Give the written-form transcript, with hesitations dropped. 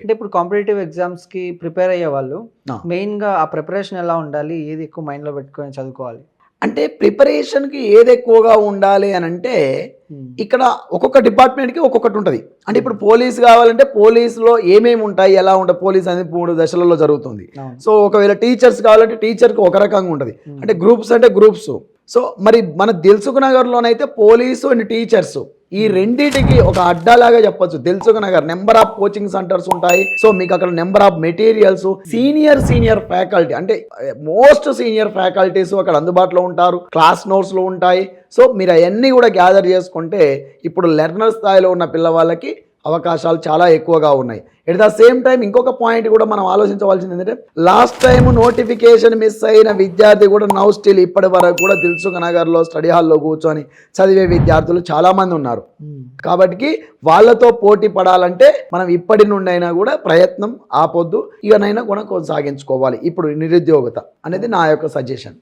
అంటే ఇప్పుడు competitive exams కి ప్రిపేర్ అయ్యే వాళ్ళు మెయిన్ గా ఆ ప్రిపరేషన్ ఎలా ఉండాలి, ఏది ఎక్కువ మైండ్ లో పెట్టుకొని చదువుకోవాలి? అంటే ప్రిపరేషన్కి ఏది ఎక్కువగా ఉండాలి అని అంటే ఇక్కడ ఒక్కొక్క డిపార్ట్మెంట్కి ఒక్కొక్కటి ఉంటుంది. అంటే ఇప్పుడు పోలీస్ కావాలంటే పోలీసులో ఏమేమి ఉంటాయి, ఎలా ఉంటాయి, పోలీస్ అనేది 3 దశలలో జరుగుతుంది. సో ఒకవేళ టీచర్స్ కావాలంటే టీచర్కి ఒక రకంగా ఉంటుంది. అంటే గ్రూప్స్ అంటే గ్రూప్స్. సో మరి మన దిల్సుఖ్ నగర్లోనైతే పోలీసు అండ్ టీచర్స్ ఈ రెండింటికి ఒక అడ్డాలాగా చెప్పొచ్చు. Dilsukh Nagar number of coaching centres ఉంటాయి. సో మీకు అక్కడ number of materials, senior faculty అంటే మోస్ట్ సీనియర్ ఫ్యాకల్టీస్ అక్కడ అందుబాటులో ఉంటారు. క్లాస్ నోట్స్లు ఉంటాయి. సో మీరు అవన్నీ కూడా గ్యాదర్ చేసుకుంటే ఇప్పుడు లెర్నర్ స్థాయిలో ఉన్న పిల్లవాళ్ళకి అవకాశాలు చాలా ఎక్కువగా ఉన్నాయి. ఎట్ ద సేమ్ టైం ఇంకొక పాయింట్ కూడా మనం ఆలోచించవలసింది ఏంటంటే లాస్ట్ టైం నోటిఫికేషన్ మిస్ అయిన విద్యార్థి కూడా నౌ స్టిల్ ఇప్పటి వరకు కూడా దిల్సుఖ్ నగర్లో స్టడీ హాల్లో కూర్చొని చదివే విద్యార్థులు చాలామంది ఉన్నారు. కాబట్టి వాళ్ళతో పోటీ పడాలంటే మనం ఇప్పటి నుండి అయినా కూడా ప్రయత్నం ఆపొద్దు, ఇకనైనా కూడా కొనసాగించుకోవాలి. ఇప్పుడు నిరుద్యోగత అనేది నా యొక్క సజెషన్.